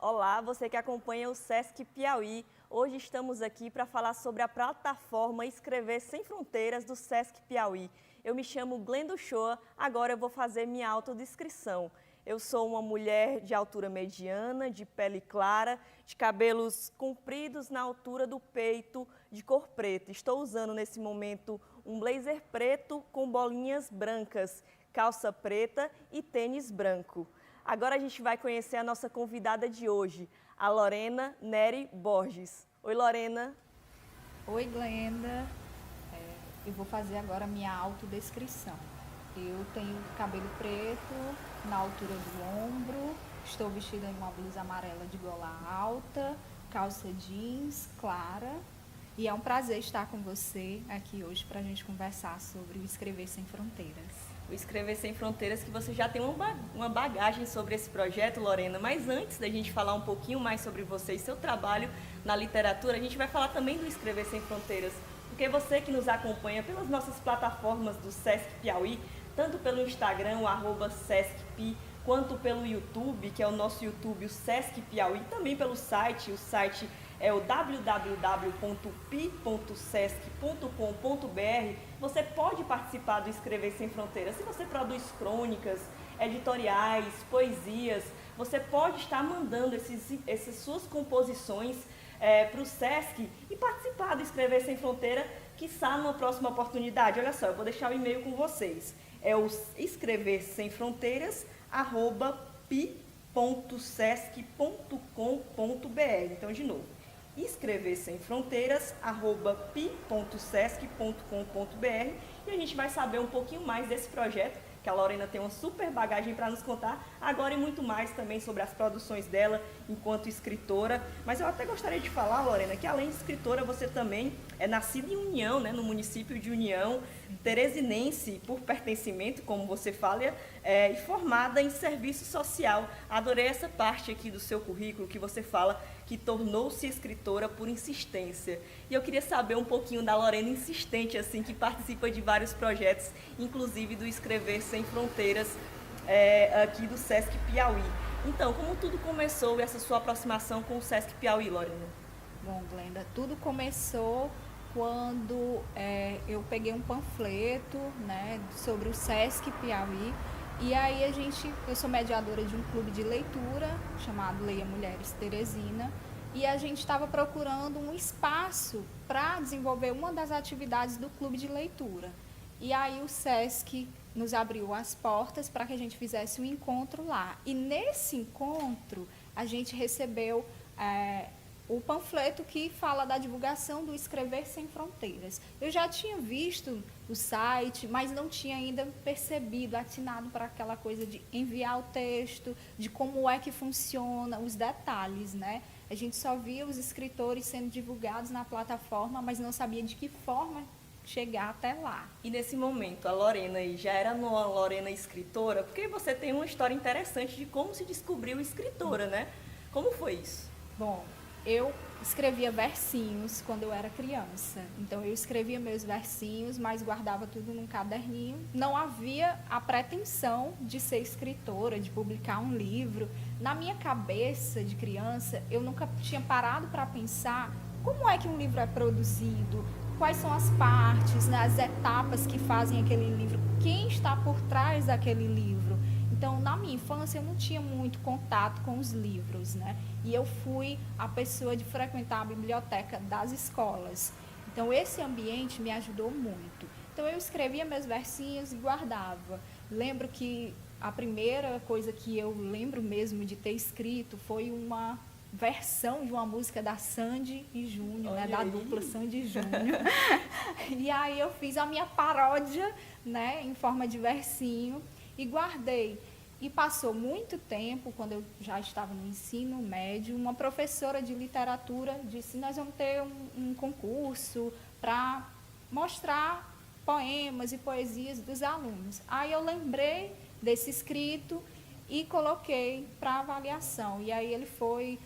Olá, você que acompanha o Sesc Piauí. Hoje estamos aqui para falar sobre a plataforma Escrever Sem Fronteiras do Sesc Piauí. Eu me chamo Glenda Uchoa, agora eu vou fazer minha autodescrição. Eu sou uma mulher de altura mediana, de pele clara, de cabelos compridos na altura do peito, de cor preta. Estou usando nesse momento um blazer preto com bolinhas brancas, calça preta e tênis branco. Agora a gente vai conhecer a nossa convidada de hoje, a Lorena Nery Borges. Oi, Lorena. Oi, Glenda. Eu vou fazer agora a minha autodescrição. Eu tenho cabelo preto na altura do ombro, estou vestida em uma blusa amarela de gola alta, calça jeans clara. E é um prazer estar com você aqui hoje para a gente conversar sobre o Escrever Sem Fronteiras. O Escrever Sem Fronteiras, que você já tem uma bagagem sobre esse projeto, Lorena. Mas antes da gente falar um pouquinho mais sobre você e seu trabalho na literatura, a gente vai falar também do Escrever Sem Fronteiras. Porque você que nos acompanha pelas nossas plataformas do Sesc Piauí, tanto pelo Instagram, o @SescPi, quanto pelo YouTube, que é o nosso YouTube, o Sesc Piauí, também pelo site, o site é o www.pi.sesc.com.br. Você pode participar do Escrever Sem Fronteiras. Se você produz crônicas, editoriais, poesias, você pode estar mandando essas suas composições para o Sesc e participar do Escrever Sem Fronteira, quiçá numa próxima oportunidade. Olha só, eu vou deixar o e-mail com vocês. É o escreversemfronteiras@pi.sesc.com.br. Então, de novo, escreversemfronteiras@pi.sesc.com.br, e a gente vai saber um pouquinho mais desse projeto, que a Lorena tem uma super bagagem para nos contar agora, e muito mais também sobre as produções dela enquanto escritora. Mas eu até gostaria de falar, Lorena, que além de escritora, você também é nascida em União, né, no município de União, teresinense por pertencimento, como você fala, e formada em serviço social. Adorei essa parte aqui do seu currículo que você fala que tornou-se escritora por insistência. E eu queria saber um pouquinho da Lorena insistente, assim, que participa de vários projetos, inclusive do Escrever Sem Fronteiras, aqui do Sesc Piauí. Então, como tudo começou essa sua aproximação com o Sesc Piauí, Lorena? Bom, Glenda, tudo começou quando eu peguei um panfleto, né, sobre o Sesc Piauí. E aí eu sou mediadora de um clube de leitura chamado Leia Mulheres Teresina, e a gente estava procurando um espaço para desenvolver uma das atividades do clube de leitura. E aí o Sesc nos abriu as portas para que a gente fizesse um encontro lá. E nesse encontro a gente recebeu o panfleto que fala da divulgação do Escrever Sem Fronteiras. Eu já tinha visto o site, mas não tinha ainda percebido, atinado para aquela coisa de enviar o texto, de como é que funciona, os detalhes, né? A gente só via os escritores sendo divulgados na plataforma, mas não sabia de que forma chegar até lá. E nesse momento, a Lorena aí já era uma Lorena escritora, porque você tem uma história interessante de como se descobriu escritora, né? Como foi isso? Bom, eu escrevia versinhos quando eu era criança. Então, eu escrevia meus versinhos, mas guardava tudo num caderninho. Não havia a pretensão de ser escritora, de publicar um livro. Na minha cabeça de criança, eu nunca tinha parado para pensar como é que um livro é produzido, quais são as partes, né, as etapas que fazem aquele livro, quem está por trás daquele livro. Então, na minha infância, eu não tinha muito contato com os livros, né? E eu fui a pessoa de frequentar a biblioteca das escolas. Então, esse ambiente me ajudou muito. Então, eu escrevia meus versinhos e guardava. Lembro que a primeira coisa que eu lembro mesmo de ter escrito foi uma versão de uma música da Sandy e Júnior, né? Da dupla Sandy e Júnior. E aí eu fiz a minha paródia, né? Em forma de versinho, e guardei. E passou muito tempo, quando eu já estava no ensino médio, uma professora de literatura disse: nós vamos ter um concurso para mostrar poemas e poesias dos alunos. Aí eu lembrei desse escrito e coloquei para avaliação. E aí ele foi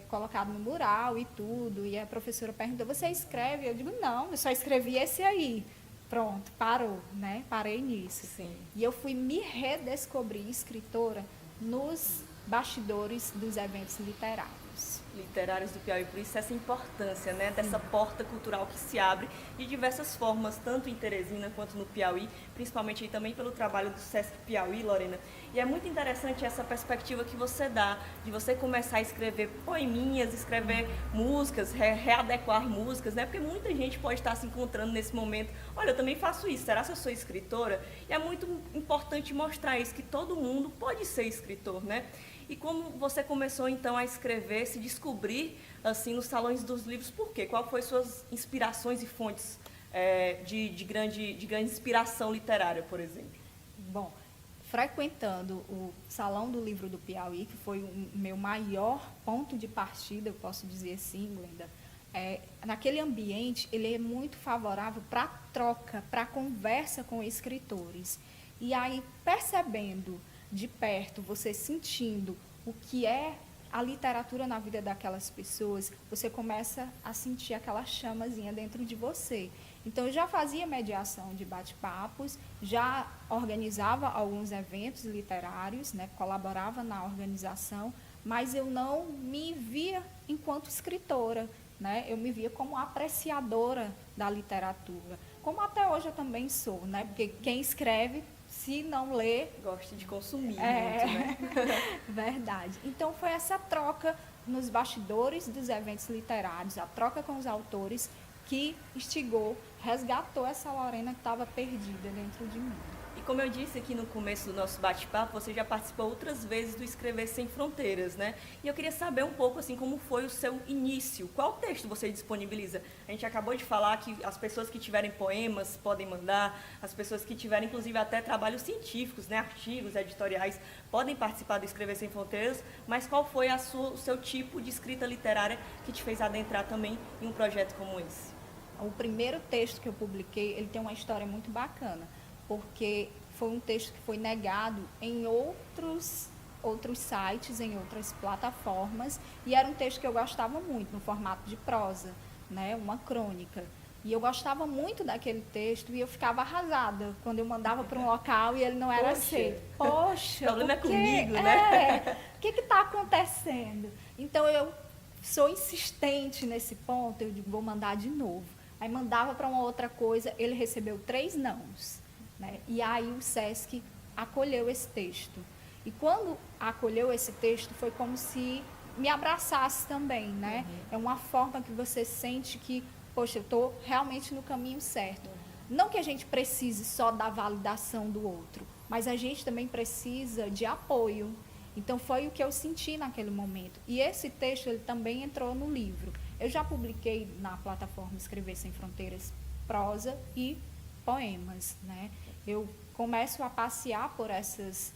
colocado no mural e tudo. E a professora perguntou: você escreve? Eu digo: não, eu só escrevi esse aí. Pronto, parou, né? Parei nisso. Sim. E eu fui me redescobrir escritora nos bastidores dos eventos literários. Literários do Piauí, por isso essa importância, né, dessa porta cultural que se abre de diversas formas, tanto em Teresina quanto no Piauí, principalmente aí também pelo trabalho do Sesc Piauí, Lorena. E é muito interessante essa perspectiva que você dá, de você começar a escrever poeminhas, escrever músicas, readequar músicas, né, porque muita gente pode estar se encontrando nesse momento, olha, eu também faço isso, será que eu sou escritora? E é muito importante mostrar isso, que todo mundo pode ser escritor, né? E como você começou, então, a escrever, se descobrir, assim, nos salões dos livros, por quê? Qual foi suas inspirações e fontes de grande inspiração literária, por exemplo? Bom, frequentando o Salão do Livro do Piauí, que foi o meu maior ponto de partida, eu posso dizer assim, Glenda, naquele ambiente, ele é muito favorável para a troca, para a conversa com escritores. E aí, percebendo de perto, você sentindo o que é a literatura na vida daquelas pessoas, você começa a sentir aquela chamazinha dentro de você. Então, eu já fazia mediação de bate-papos, já organizava alguns eventos literários, né, colaborava na organização, mas eu não me via enquanto escritora, né, eu me via como apreciadora da literatura, como até hoje eu também sou, né, porque quem escreve, se não lê... Gosta de consumir muito, né? Verdade. Então, foi essa troca nos bastidores dos eventos literários, a troca com os autores, que instigou, resgatou essa Lorena que estava perdida dentro de mim. E como eu disse aqui no começo do nosso bate-papo, você já participou outras vezes do Escrever Sem Fronteiras, né? E eu queria saber um pouco, assim, como foi o seu início. Qual texto você disponibiliza? A gente acabou de falar que as pessoas que tiverem poemas podem mandar, as pessoas que tiverem, inclusive, até trabalhos científicos, né? Artigos, editoriais, podem participar do Escrever Sem Fronteiras, mas qual foi o seu tipo de escrita literária que te fez adentrar também em um projeto como esse? O primeiro texto que eu publiquei, ele tem uma história muito bacana, porque foi um texto que foi negado em outros sites, em outras plataformas, e era um texto que eu gostava muito, no formato de prosa, né, uma crônica. E eu gostava muito daquele texto e eu ficava arrasada quando eu mandava para um local e ele não era aceito. Poxa, o problema é comigo, né? O que está acontecendo? Então, eu sou insistente nesse ponto, eu digo, vou mandar de novo. Aí mandava para uma outra coisa, ele recebeu 3 nãos, né? E aí o Sesc acolheu esse texto. E quando acolheu esse texto, foi como se me abraçasse também, né? É uma forma que você sente que, poxa, eu estou realmente no caminho certo. Não que a gente precise só da validação do outro, mas a gente também precisa de apoio. Então, foi o que eu senti naquele momento. E esse texto, ele também entrou no livro. Eu já publiquei na plataforma Escrever Sem Fronteiras prosa e poemas, né? Eu começo a passear por esses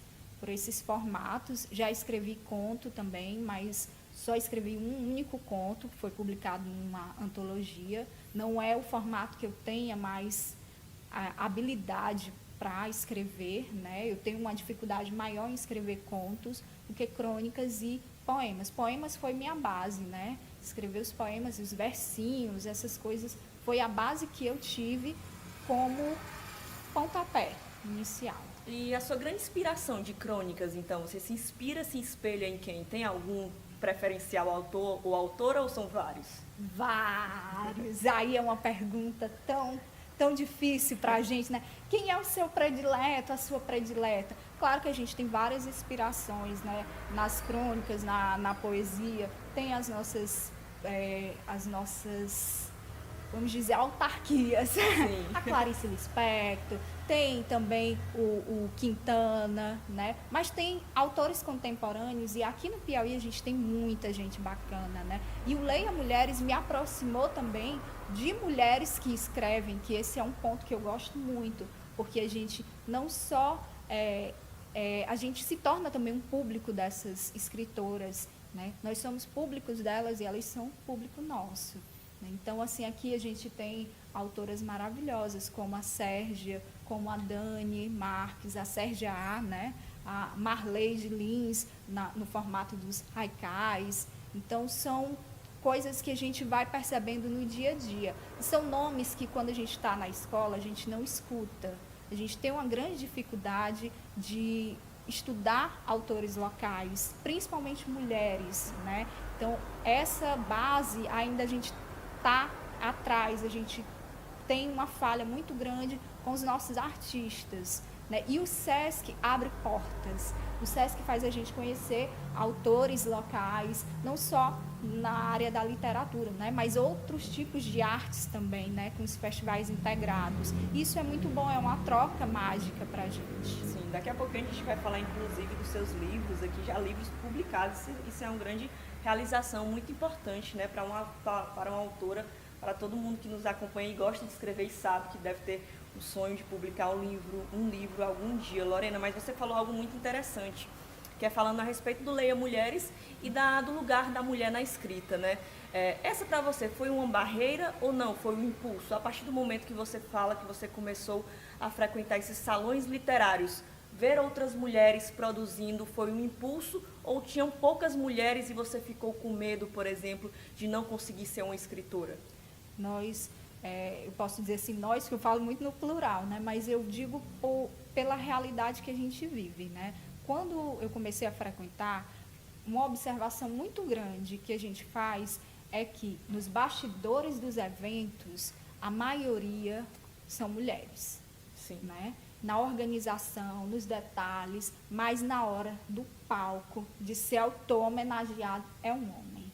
formatos. Já escrevi conto também, mas só escrevi um único conto, que foi publicado numa antologia. Não é o formato que eu tenha mais habilidade para escrever, né? Eu tenho uma dificuldade maior em escrever contos do que crônicas e poemas. Poemas foi minha base, né? Escrever os poemas e os versinhos, essas coisas, foi a base que eu tive como pontapé inicial. E a sua grande inspiração de crônicas, então, você se inspira, se espelha em quem? Tem algum preferencial autor ou autora ou são vários? Vários. Aí é uma pergunta tão difícil para a gente, né? Quem é o seu predileto, a sua predileta? Claro que a gente tem várias inspirações, né? Nas crônicas, na poesia, tem as nossas, vamos dizer, autarquias. Sim. A Clarice Lispector, tem também o Quintana, né? Mas tem autores contemporâneos e aqui no Piauí a gente tem muita gente bacana, né? E o Leia Mulheres me aproximou também de mulheres que escrevem, que esse é um ponto que eu gosto muito, porque a gente não só... a gente se torna também um público dessas escritoras, né? Nós somos públicos delas e elas são público nosso. Então, assim, aqui a gente tem autoras maravilhosas, como a Sérgia, como a Dani Marques, a Sérgia A, né? A Marleide Lins, no formato dos haikais. Então, são coisas que a gente vai percebendo no dia a dia. São nomes que, quando a gente está na escola, a gente não escuta. A gente tem uma grande dificuldade de estudar autores locais, principalmente mulheres, né? Então, essa base ainda a gente está atrás, a gente tem uma falha muito grande com os nossos artistas, né? E o SESC abre portas. O SESC faz a gente conhecer autores locais, não só na área da literatura, né? Mas outros tipos de artes também, né? Com os festivais integrados. Isso é muito bom, é uma troca mágica para a gente. Sim, daqui a pouquinho a gente vai falar, inclusive, dos seus livros aqui, já livros publicados. Isso é uma grande realização, muito importante, né? Para uma autora, para todo mundo que nos acompanha e gosta de escrever e sabe que deve ter o sonho de publicar um livro algum dia. Lorena, mas você falou algo muito interessante, que é falando a respeito do Leia Mulheres e do lugar da mulher na escrita, né? Essa para você foi uma barreira ou não? Foi um impulso? A partir do momento que você fala que você começou a frequentar esses salões literários, ver outras mulheres produzindo foi um impulso ou tinham poucas mulheres e você ficou com medo, por exemplo, de não conseguir ser uma escritora? Eu posso dizer assim, nós, que eu falo muito no plural, né? Mas eu digo pela realidade que a gente vive, né? Quando eu comecei a frequentar, uma observação muito grande que a gente faz é que nos bastidores dos eventos, a maioria são mulheres. Sim. Né? Na organização, nos detalhes, mas na hora do palco, de ser autor homenageado, é um homem.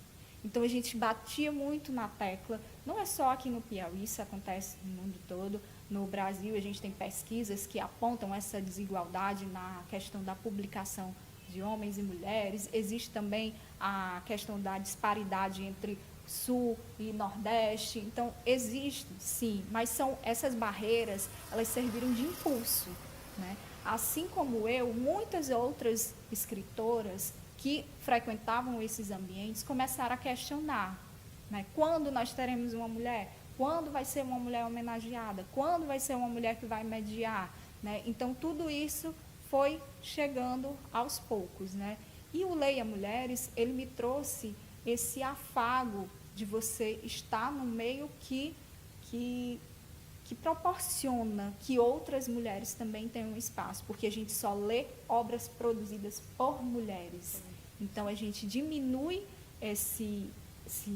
Então, a gente batia muito na tecla, não é só aqui no Piauí, isso acontece no mundo todo. No Brasil, a gente tem pesquisas que apontam essa desigualdade na questão da publicação de homens e mulheres. Existe também a questão da disparidade entre Sul e Nordeste. Então, existe, sim, mas são essas barreiras, elas serviram de impulso, né? Assim como eu, muitas outras escritoras que frequentavam esses ambientes começaram a questionar, né? Quando nós teremos uma mulher? Quando vai ser uma mulher homenageada? Quando vai ser uma mulher que vai mediar? Né? Então, tudo isso foi chegando aos poucos, né? E o Leia Mulheres, ele me trouxe esse afago de você estar no meio que proporciona que outras mulheres também tenham um espaço, porque a gente só lê obras produzidas por mulheres. Então, a gente diminui esse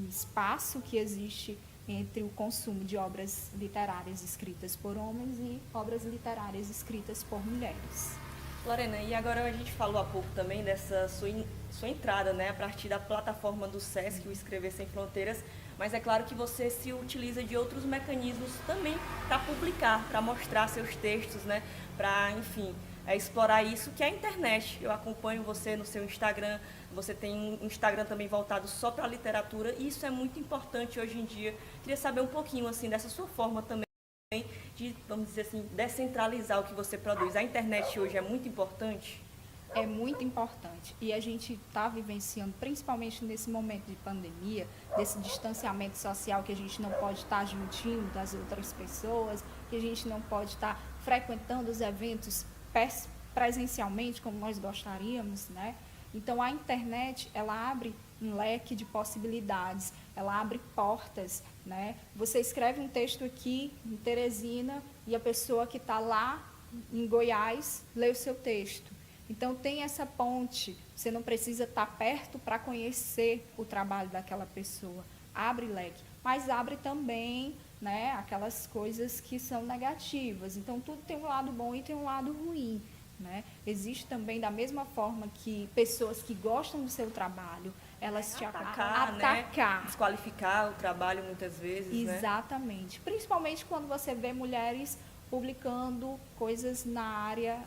espaço que existe entre o consumo de obras literárias escritas por homens e obras literárias escritas por mulheres. Lorena, e agora a gente falou há pouco também dessa sua entrada, né, a partir da plataforma do SESC, o Escrever Sem Fronteiras, mas é claro que você se utiliza de outros mecanismos também para publicar, para mostrar seus textos, né, para, enfim, explorar isso, que é a internet. Eu acompanho você no seu Instagram, você tem um Instagram também voltado só para a literatura, e isso é muito importante hoje em dia. Queria saber um pouquinho, assim, dessa sua forma também de, vamos dizer assim, descentralizar o que você produz. A internet hoje é muito importante? É muito importante. E a gente está vivenciando, principalmente nesse momento de pandemia, desse distanciamento social, que a gente não pode estar juntinho das outras pessoas, que a gente não pode estar frequentando os eventos presencialmente, como nós gostaríamos, né? Então, a internet, ela abre um leque de possibilidades, ela abre portas, né? Você escreve um texto aqui em Teresina e a pessoa que está lá em Goiás lê o seu texto. Então, tem essa ponte, você não precisa estar perto para conhecer o trabalho daquela pessoa. Abre leque, mas abre também, né, aquelas coisas que são negativas. Então, tudo tem um lado bom e tem um lado ruim. Né? Existe também, da mesma forma que pessoas que gostam do seu trabalho, elas te atacar, né? Desqualificar o trabalho muitas vezes. Exatamente. Né? Principalmente quando você vê mulheres publicando coisas na área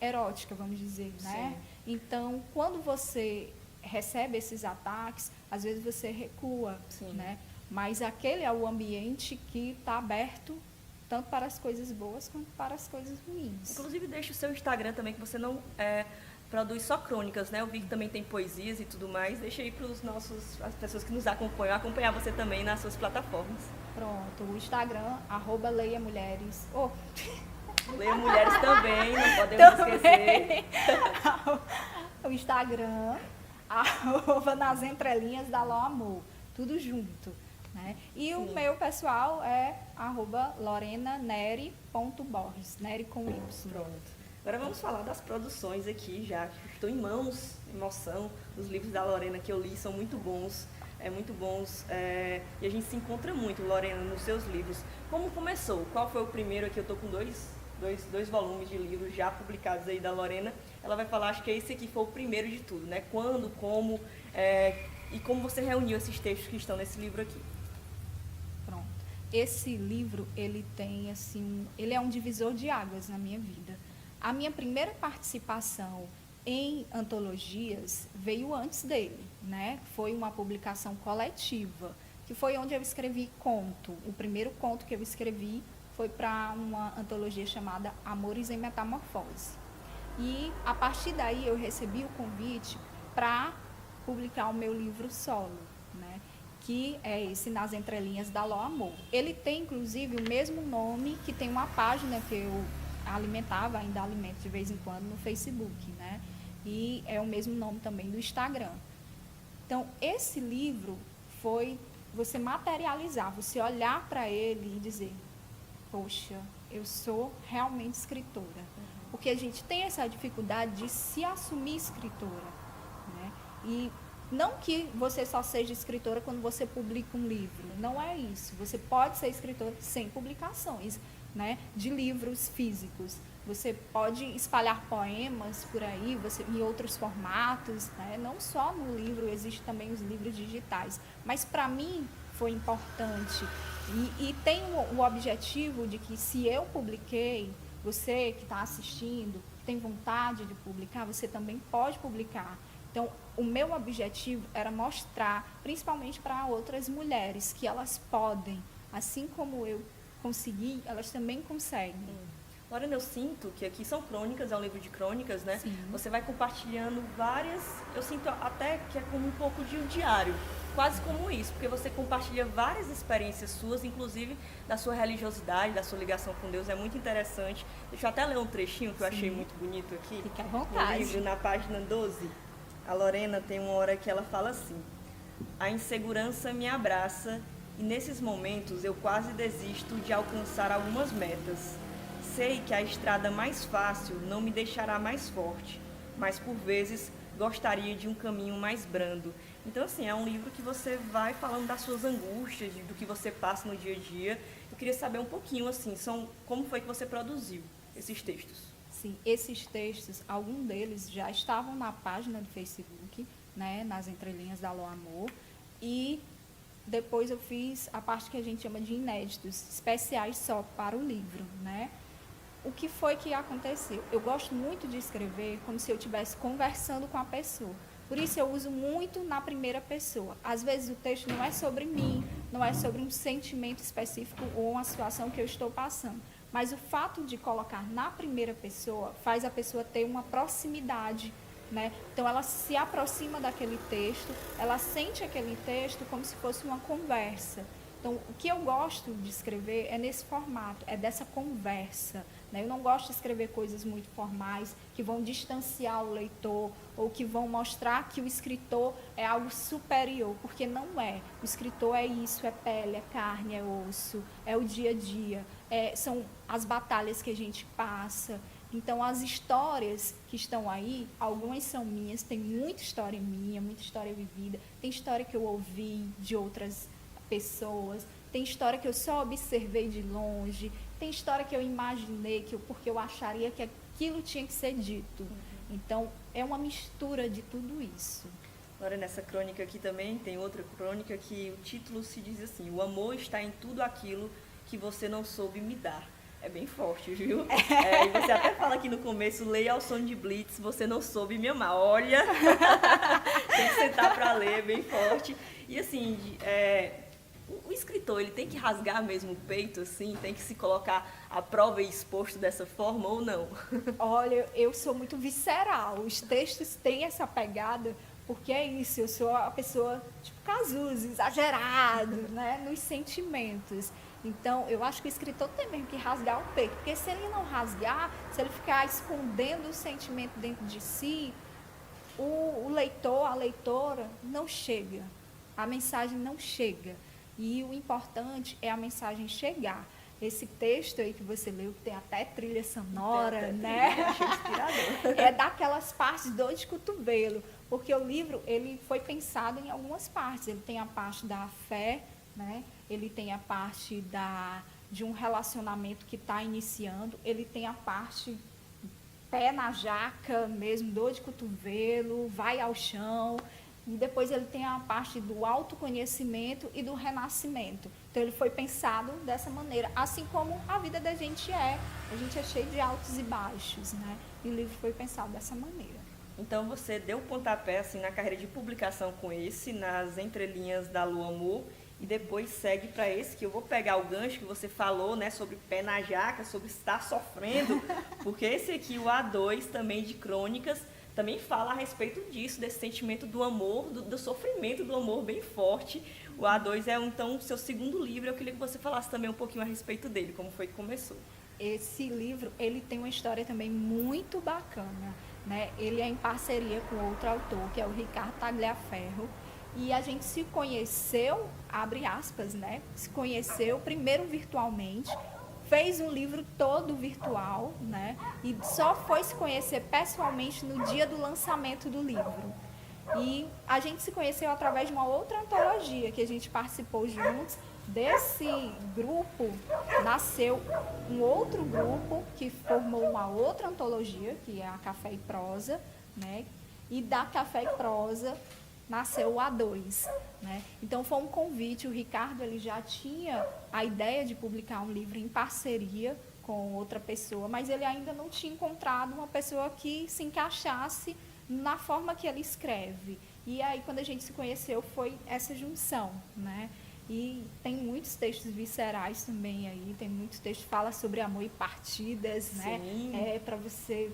erótica, vamos dizer. Né? Então, quando você recebe esses ataques, às vezes você recua. Né? Mas aquele é o ambiente que está aberto tanto para as coisas boas quanto para as coisas ruins. Inclusive, deixa o seu Instagram também, que você não produz só crônicas, né? Eu vi que também tem poesias e tudo mais. Deixa aí para as pessoas que nos acompanham, acompanhar você também nas suas plataformas. Pronto, o Instagram, @leiamulheres. Leia Mulheres também, não podemos esquecer. O Instagram, @nas entrelinhas da Ló Amor, tudo junto. Né? E o meu pessoal é @lorenaneri.borges, Neri com Y. Pronto. Agora vamos falar das produções aqui, já que estou em mãos, emoção, os livros da Lorena que eu li são muito bons, e a gente se encontra muito, Lorena, nos seus livros. Como começou? Qual foi o primeiro? Aqui eu estou com dois volumes de livros já publicados aí da Lorena. Ela vai falar, acho que esse aqui foi o primeiro de tudo, né? Quando, como, e como você reuniu esses textos que estão nesse livro aqui. Pronto. Esse livro, ele tem, assim, ele é um divisor de águas na minha vida. A minha primeira participação em antologias veio antes dele, né? Foi uma publicação coletiva, que foi onde eu escrevi conto. O primeiro conto que eu escrevi foi para uma antologia chamada Amores em Metamorfose. E, a partir daí, eu recebi o convite para publicar o meu livro solo, né? Que é esse Nas Entrelinhas da Ló Amor. Ele tem, inclusive, o mesmo nome que tem uma página que eu ainda alimento de vez em quando no Facebook, né? E é o mesmo nome também do Instagram. Então, esse livro foi você materializar, você olhar para ele e dizer, poxa, eu sou realmente escritora. Porque a gente tem essa dificuldade de se assumir escritora, né? E não que você só seja escritora quando você publica um livro, não é isso. Você pode ser escritora sem publicações, né, de livros físicos. Você pode espalhar poemas por aí, em outros formatos, né? Não só no livro, existem também os livros digitais. Mas para mim foi importante e tem o objetivo de que se eu publiquei, você que está assistindo, que tem vontade de publicar, você também pode publicar. Então, o meu objetivo era mostrar, principalmente para outras mulheres, que elas podem, assim como eu consegui, elas também conseguem. Lorena, eu sinto que aqui são crônicas, é um livro de crônicas, né? Sim. Você vai compartilhando várias, eu sinto até que é como um pouco de um diário, quase como isso, porque você compartilha várias experiências suas, inclusive da sua religiosidade, da sua ligação com Deus, é muito interessante. Deixa eu até ler um trechinho que eu achei muito bonito aqui. Fique à vontade. No livro, na página 12, a Lorena tem uma hora que ela fala assim: a insegurança me abraça e nesses momentos eu quase desisto de alcançar algumas metas. Sei que a estrada mais fácil não me deixará mais forte, mas por vezes gostaria de um caminho mais brando. Então, assim, é um livro que você vai falando das suas angústias, do que você passa no dia a dia. Eu queria saber um pouquinho, assim, como foi que você produziu esses textos? Sim, esses textos, alguns deles já estavam na página do Facebook, né, nas entrelinhas da Ló Amor, e depois eu fiz a parte que a gente chama de inéditos, especiais só para o livro, né? O que foi que aconteceu? Eu gosto muito de escrever como se eu estivesse conversando com a pessoa. Por isso eu uso muito na primeira pessoa. Às vezes o texto não é sobre mim, não é sobre um sentimento específico ou uma situação que eu estou passando. Mas o fato de colocar na primeira pessoa faz a pessoa ter uma proximidade, né? Então ela se aproxima daquele texto, ela sente aquele texto como se fosse uma conversa. Então, o que eu gosto de escrever é nesse formato, é dessa conversa, né? Eu não gosto de escrever coisas muito formais, que vão distanciar o leitor, ou que vão mostrar que o escritor é algo superior, porque não é. O escritor é isso, é pele, é carne, é osso, é o dia a dia, são as batalhas que a gente passa. Então, as histórias que estão aí, algumas são minhas, tem muita história minha, muita história vivida, tem história que eu ouvi de outras pessoas, tem história que eu só observei de longe, tem história que eu imaginei, porque eu acharia que aquilo tinha que ser dito. Então, é uma mistura de tudo isso. Agora, nessa crônica aqui também, tem outra crônica que o título se diz assim: o amor está em tudo aquilo que você não soube me dar. É bem forte, viu? E você até fala aqui no começo, leia ao som de Blitz, você não soube me amar. Olha, tem que sentar para ler, bem forte. E assim, o escritor, ele tem que rasgar mesmo o peito, assim, tem que se colocar à prova e exposto dessa forma ou não? Olha, eu sou muito visceral, os textos têm essa pegada, porque é isso, eu sou a pessoa, tipo, Cazuza, exagerado, né, nos sentimentos. Então, eu acho que o escritor tem mesmo que rasgar o peito, porque se ele não rasgar, se ele ficar escondendo o sentimento dentro de si, o leitor, a leitora, não chega, a mensagem não chega. E o importante é a mensagem chegar. esse texto aí que você leu, que tem até trilha sonora, né? Achei inspirador. É daquelas partes dor de cotovelo, porque o livro, ele foi pensado em algumas partes. Ele tem a parte da fé, né? Ele tem a parte de um relacionamento que está iniciando, ele tem a parte pé na jaca mesmo, dor de cotovelo, vai ao chão. E depois ele tem a parte do autoconhecimento e do renascimento. Então ele foi pensado dessa maneira, assim como a vida da gente é. A gente é cheio de altos e baixos, né? E o livro foi pensado dessa maneira. Então você deu pontapé assim, na carreira de publicação com esse, nas entrelinhas da Lua Amor, e depois segue para esse, que eu vou pegar o gancho que você falou, né, sobre pé na jaca, sobre estar sofrendo, porque esse aqui, o A2, também de crônicas, também fala a respeito disso, desse sentimento do amor, do sofrimento do amor bem forte. O A2 é, então, o seu segundo livro. Eu queria que você falasse também um pouquinho a respeito dele, como foi que começou. Esse livro, ele tem uma história também muito bacana, né? Ele é em parceria com outro autor, que é o Ricardo Tagliaferro. E a gente se conheceu, abre aspas, né? Se conheceu primeiro virtualmente, fez um livro todo virtual, né? E só foi se conhecer pessoalmente no dia do lançamento do livro. E a gente se conheceu através de uma outra antologia que a gente participou juntos. Desse grupo nasceu um outro grupo que formou uma outra antologia, que é a Café e Prosa, né? E da Café e Prosa nasceu o A2, né? Então foi um convite. O Ricardo, ele já tinha a ideia de publicar um livro em parceria com outra pessoa, mas ele ainda não tinha encontrado uma pessoa que se encaixasse na forma que ele escreve. E aí, quando a gente se conheceu, foi essa junção, né? E tem muitos textos viscerais também aí, tem muitos textos que falam sobre amor e partidas, né? É para você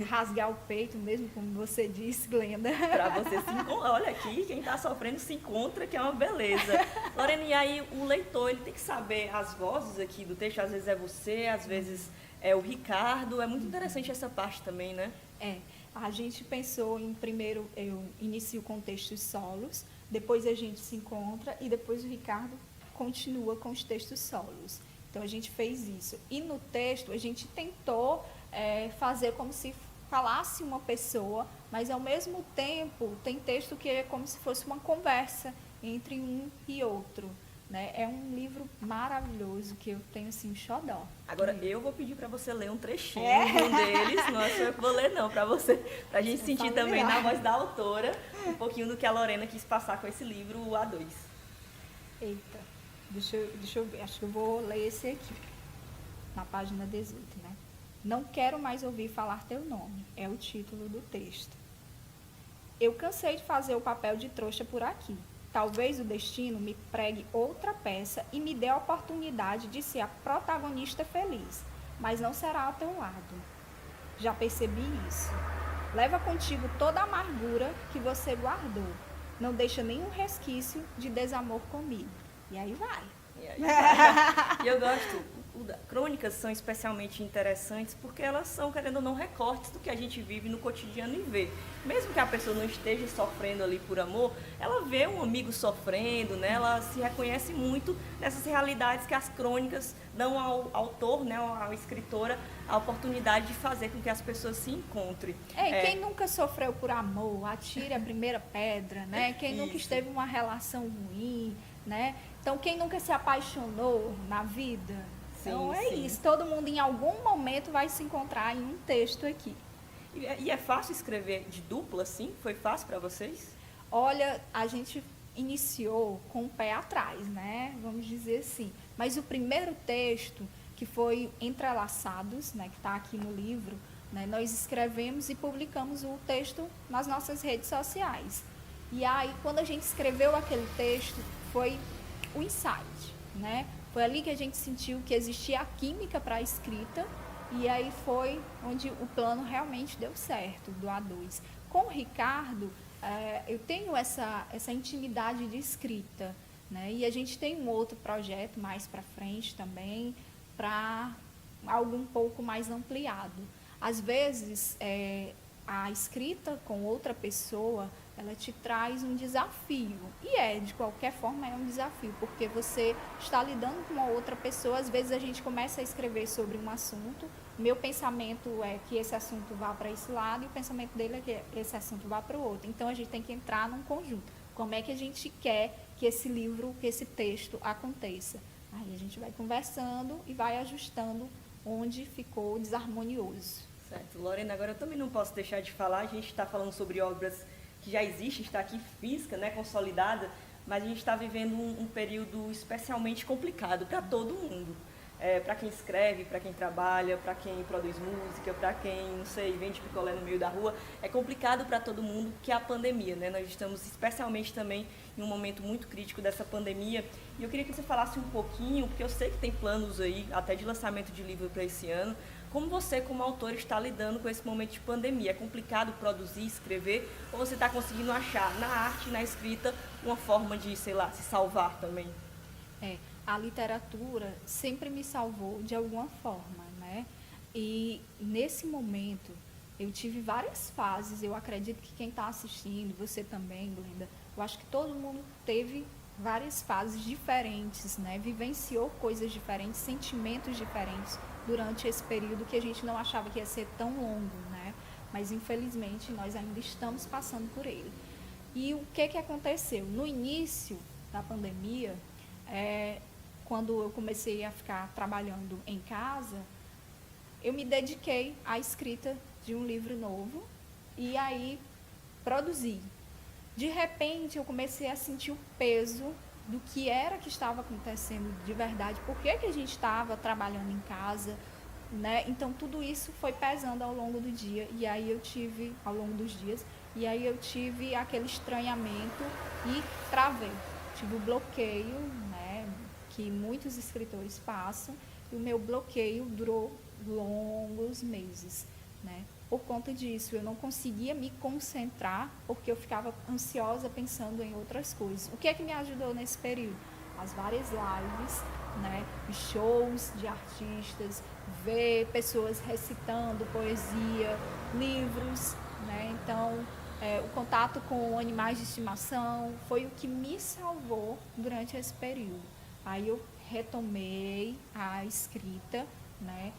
rasgar o peito mesmo, como você disse, Glenda. Para você se encontrar. Olha aqui, quem está sofrendo se encontra, que é uma beleza. Lorena, e aí o leitor, ele tem que saber as vozes aqui do texto, às vezes é você, às vezes é o Ricardo. É muito interessante essa parte também, né? É, a gente pensou em, primeiro, eu inicio com textos solos, depois a gente se encontra e depois o Ricardo continua com os textos solos. Então a gente fez isso. E no texto a gente tentou fazer como se falasse uma pessoa, mas ao mesmo tempo tem texto que é como se fosse uma conversa entre um e outro, né? É um livro maravilhoso que eu tenho assim, xodó. Agora eu vou pedir para você ler um trechinho de um deles, não é só eu que vou ler não, para você, para a gente sentir também na voz da autora um pouquinho do que a Lorena quis passar com esse livro, o A2. Eita, deixa eu ver, acho que eu vou ler esse aqui, na página 18, né? Não quero mais ouvir falar teu nome, é o título do texto. Eu cansei de fazer o papel de trouxa por aqui. Talvez o destino me pregue outra peça e me dê a oportunidade de ser a protagonista feliz, mas não será ao teu lado. Já percebi isso. Leva contigo toda a amargura que você guardou. Não deixa nenhum resquício de desamor comigo. E aí vai. E eu gosto. Crônicas são especialmente interessantes porque elas são, querendo ou não, recortes do que a gente vive no cotidiano e vê. Mesmo que a pessoa não esteja sofrendo ali por amor, ela vê um amigo sofrendo, né? Ela se reconhece muito nessas realidades que as crônicas dão ao autor, né, à escritora, a oportunidade de fazer com que as pessoas se encontrem. Quem nunca sofreu por amor, atire a primeira pedra, né? Quem nunca esteve em uma relação ruim, né? Então, quem nunca se apaixonou na vida? Então é isso, todo mundo em algum momento vai se encontrar em um texto aqui. E é fácil escrever de dupla, assim? Foi fácil para vocês? Olha, a gente iniciou com o pé atrás, né? Vamos dizer assim. Mas o primeiro texto, que foi Entrelaçados, né, que está aqui no livro, né, nós escrevemos e publicamos o texto nas nossas redes sociais. E aí, quando a gente escreveu aquele texto, foi o insight, né? Foi ali que a gente sentiu que existia a química para a escrita e aí foi onde o plano realmente deu certo, do A2. Com o Ricardo, eu tenho essa intimidade de escrita, né? E a gente tem um outro projeto mais para frente também, para algo um pouco mais ampliado. Às vezes, a escrita com outra pessoa ela te traz um desafio. E de qualquer forma, é um desafio, porque você está lidando com uma outra pessoa. Às vezes a gente começa a escrever sobre um assunto, meu pensamento é que esse assunto vá para esse lado e o pensamento dele é que esse assunto vá para o outro. Então a gente tem que entrar num conjunto. Como é que a gente quer que esse livro, que esse texto aconteça? Aí a gente vai conversando e vai ajustando onde ficou desarmonioso. Certo. Lorena, agora eu também não posso deixar de falar, a gente está falando sobre obras que já existem, está aqui física, né, consolidada, mas a gente está vivendo um período especialmente complicado para todo mundo. Para quem escreve, para quem trabalha, para quem produz música, para quem, não sei, vende picolé no meio da rua. É complicado para todo mundo, que é a pandemia, né? Nós estamos especialmente também em um momento muito crítico dessa pandemia. E eu queria que você falasse um pouquinho, porque eu sei que tem planos aí, até de lançamento de livro para esse ano. Como você, como autor, está lidando com esse momento de pandemia? É complicado produzir, escrever? Ou você está conseguindo achar na arte, na escrita, uma forma de, sei lá, se salvar também? A literatura sempre me salvou de alguma forma, né? E nesse momento eu tive várias fases. Eu acredito que quem está assistindo, você também, Glenda, eu acho que todo mundo teve várias fases diferentes, né? Vivenciou coisas diferentes, sentimentos diferentes durante esse período que a gente não achava que ia ser tão longo, né? Mas infelizmente nós ainda estamos passando por ele. E o que aconteceu? No início da pandemia, quando eu comecei a ficar trabalhando em casa, eu me dediquei à escrita de um livro novo e aí produzi. De repente, eu comecei a sentir o peso do que era que estava acontecendo de verdade, por que a gente estava trabalhando em casa, né? Então, tudo isso foi pesando ao longo do dia, e aí eu tive, ao longo dos dias, e aí eu tive aquele estranhamento e travei. Tive o bloqueio, né, que muitos escritores passam, e o meu bloqueio durou longos meses, né? Por conta disso, eu não conseguia me concentrar, porque eu ficava ansiosa pensando em outras coisas. O que é que me ajudou nesse período? As várias lives, né, shows de artistas, ver pessoas recitando poesia, livros, né? Então, o contato com animais de estimação foi o que me salvou durante esse período. Aí eu retomei a escrita, né?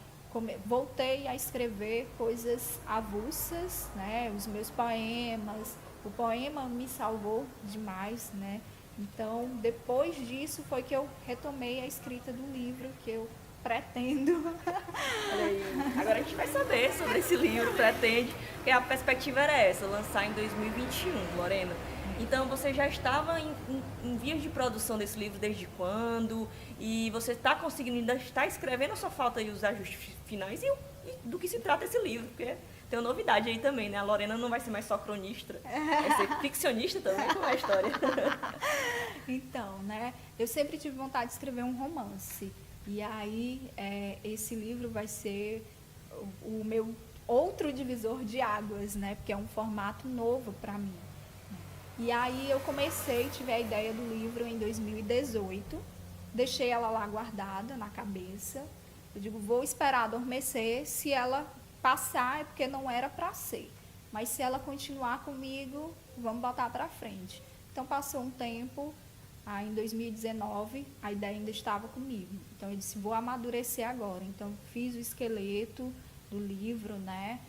Voltei a escrever coisas avulsas, né? Os meus poemas. O poema me salvou demais, né? Então, depois disso foi que eu retomei a escrita do livro que eu pretendo. Agora a gente vai saber sobre esse livro, pretende, porque a perspectiva era essa, lançar em 2021, Lorena. Então, você já estava em vias de produção desse livro desde quando? E você está conseguindo, ainda está escrevendo, só falta aí os ajustes finais e do que se trata esse livro? Porque tem uma novidade aí também, né? A Lorena não vai ser mais só cronista, vai ser ficcionista também com a história. Então, né? Eu sempre tive vontade de escrever um romance. E aí, esse livro vai ser o meu outro divisor de águas, né? Porque é um formato novo para mim. E aí eu tive a ideia do livro em 2018, deixei ela lá guardada na cabeça. Eu digo, vou esperar adormecer, se ela passar é porque não era para ser. Mas se ela continuar comigo, vamos botar para frente. Então passou um tempo, aí em 2019 a ideia ainda estava comigo. Então eu disse, vou amadurecer agora. Então fiz o esqueleto do livro, né?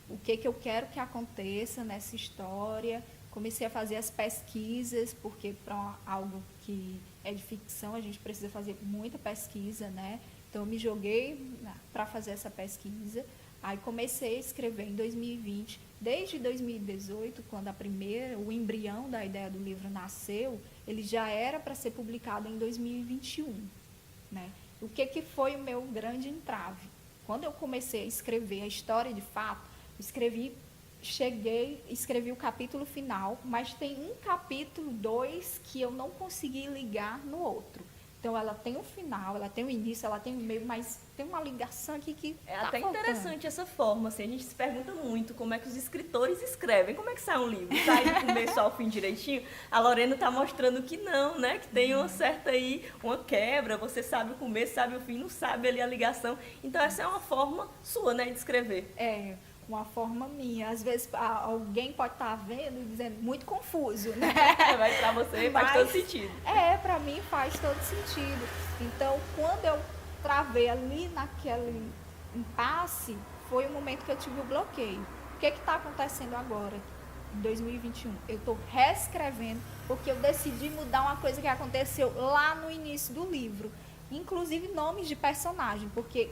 O que eu quero que aconteça nessa história. Comecei a fazer as pesquisas, porque para algo que é de ficção a gente precisa fazer muita pesquisa, né? Então eu me joguei para fazer essa pesquisa. Aí comecei a escrever em 2020. Desde 2018, quando o embrião da ideia do livro nasceu, ele já era para ser publicado em 2021, né? O que foi o meu grande entrave? Quando eu comecei a escrever a história de fato, escrevi o capítulo final, mas tem um capítulo 2 que eu não consegui ligar no outro. Então, ela tem um final, ela tem um início, ela tem um meio, mas tem uma ligação aqui que é até interessante essa forma, assim, a gente se pergunta muito como é que os escritores escrevem, como é que sai um livro? Sai do começo ao fim direitinho? A Lorena está mostrando que não, né? Que tem uma certa aí, uma quebra, você sabe o começo, sabe o fim, não sabe ali a ligação. Então, essa é uma forma sua, né, de escrever. uma forma minha. Às vezes alguém pode estar vendo e dizendo muito confuso, né? Mas para você faz todo sentido. Para mim faz todo sentido. Então, quando eu travei ali naquele impasse, foi o momento que eu tive o bloqueio. O que está acontecendo agora, em 2021? Eu estou reescrevendo, porque eu decidi mudar uma coisa que aconteceu lá no início do livro. Inclusive nomes de personagem, porque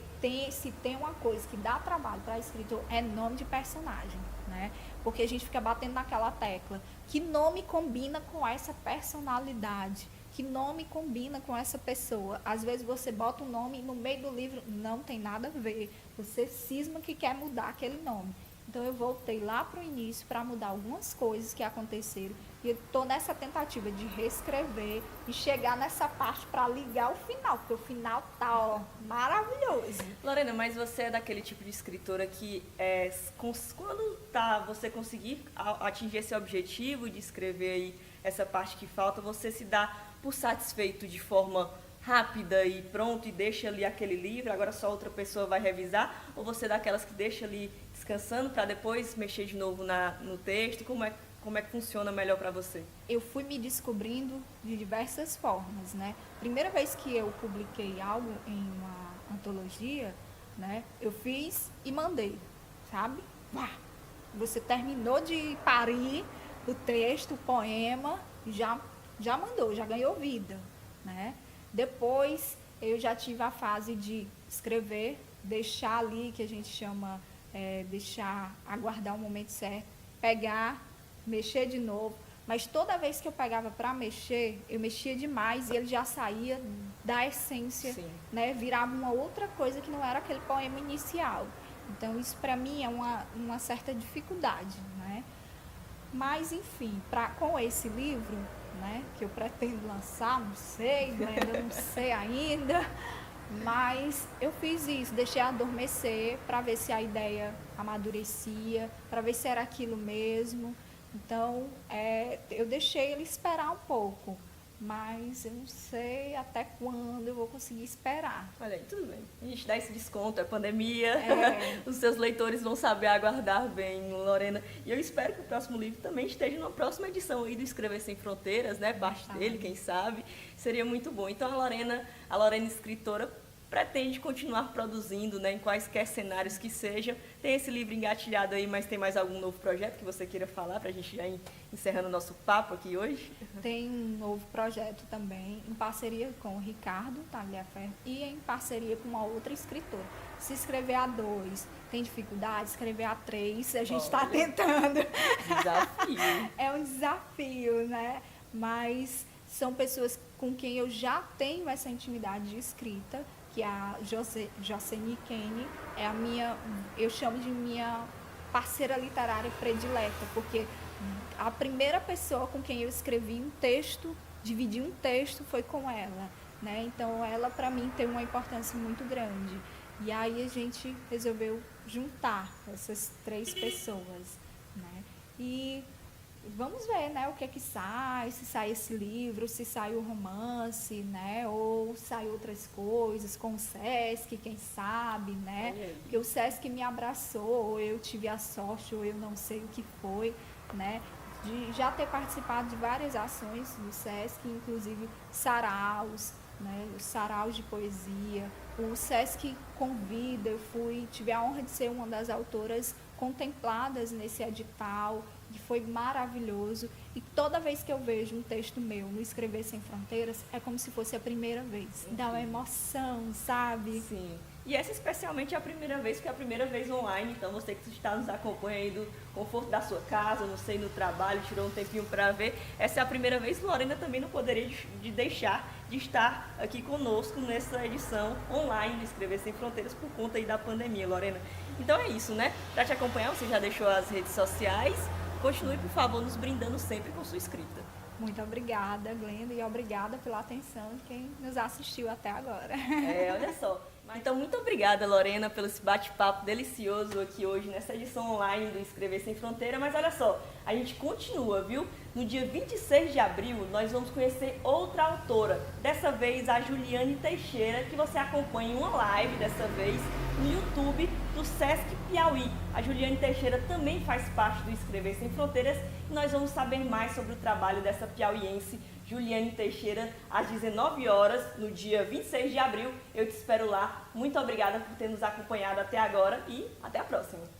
se tem uma coisa que dá trabalho para escritor, é nome de personagem, né? Porque a gente fica batendo naquela tecla. Que nome combina com essa personalidade? Que nome combina com essa pessoa? Às vezes você bota um nome e no meio do livro não tem nada a ver. Você cisma que quer mudar aquele nome. Então eu voltei lá para o início para mudar algumas coisas que aconteceram. E eu estou nessa tentativa de reescrever e chegar nessa parte para ligar o final, porque o final tá maravilhoso. Lorena, mas você é daquele tipo de escritora que quando você conseguir atingir esse objetivo de escrever aí essa parte que falta, você se dá por satisfeito de forma rápida e pronto, e deixa ali aquele livro, agora só outra pessoa vai revisar, ou você é daquelas que deixa ali descansando para depois mexer de novo no texto? Como é que funciona melhor para você? Eu fui me descobrindo de diversas formas, né? Primeira vez que eu publiquei algo em uma antologia, né? Eu fiz e mandei, sabe? Você terminou de parir o texto, o poema, já mandou, já ganhou vida, né? Depois eu já tive a fase de escrever, deixar ali, que a gente chama, deixar aguardar o momento certo, pegar, mexer de novo. Mas toda vez que eu pegava para mexer, eu mexia demais e ele já saía da essência, né? Virava uma outra coisa que não era aquele poema inicial. Então isso para mim é uma certa dificuldade, né? Mas enfim, com esse livro, né, que eu pretendo lançar, não sei, ainda não sei ainda, mas eu fiz isso, deixei adormecer para ver se a ideia amadurecia, para ver se era aquilo mesmo. Então, eu deixei ele esperar um pouco, mas eu não sei até quando eu vou conseguir esperar. Olha aí, tudo bem. A gente dá esse desconto, é pandemia, os seus leitores vão saber aguardar bem, Lorena. E eu espero que o próximo livro também esteja na próxima edição aí do Escrever Sem Fronteiras, né? Parte dele, quem sabe. Seria muito bom. Então, a Lorena escritora, pretende continuar produzindo, né, em quaisquer cenários que sejam. Tem esse livro engatilhado aí, mas tem mais algum novo projeto que você queira falar para a gente já encerrando o nosso papo aqui hoje? Tem um novo projeto também, em parceria com o Ricardo Tagliaferro e em parceria com uma outra escritora. Se escrever a 2 tem dificuldade, escrever a 3, a gente está tentando. Desafio. É um desafio, né? Mas são pessoas com quem eu já tenho essa intimidade de escrita, que a Jocely Kenny é eu chamo de minha parceira literária predileta, porque a primeira pessoa com quem eu escrevi um texto, dividi um texto, foi com ela, né? Então ela para mim tem uma importância muito grande. E aí a gente resolveu juntar essas 3 pessoas, né? E vamos ver, né, o que é que sai, se sai esse livro, se sai o romance, né, ou sai outras coisas com o Sesc, quem sabe, né, porque o Sesc me abraçou, ou eu tive a sorte, ou eu não sei o que foi, né, de já ter participado de várias ações do Sesc, inclusive saraus, né, os saraus de poesia. O Sesc convida, tive a honra de ser uma das autoras contempladas nesse edital, que foi maravilhoso. E toda vez que eu vejo um texto meu no Escrever Sem Fronteiras, é como se fosse a primeira vez. Dá uma emoção, sabe? Sim. E essa especialmente é a primeira vez, porque é a primeira vez online, então você que está nos acompanha aí do conforto da sua casa, não sei, no trabalho, tirou um tempinho para ver, essa é a primeira vez. Lorena também não poderia deixar de estar aqui conosco nessa edição online do Escrever Sem Fronteiras por conta aí da pandemia, Lorena. Então é isso, né? Para te acompanhar, você já deixou as redes sociais. Continue, por favor, nos brindando sempre com sua escrita. Muito obrigada, Glenda, e obrigada pela atenção de quem nos assistiu até agora. Olha só. Então, muito obrigada, Lorena, pelo esse bate-papo delicioso aqui hoje, nessa edição online do Escrever Sem Fronteira. Mas olha só, a gente continua, viu? No dia 26 de abril, nós vamos conhecer outra autora. Dessa vez, a Juliane Teixeira, que você acompanha em uma live, dessa vez, no YouTube, do Sesc Piauí. A Juliane Teixeira também faz parte do Escrever Sem Fronteiras e nós vamos saber mais sobre o trabalho dessa piauiense Juliane Teixeira às 19 horas, no dia 26 de abril. Eu te espero lá. Muito obrigada por ter nos acompanhado até agora e até a próxima.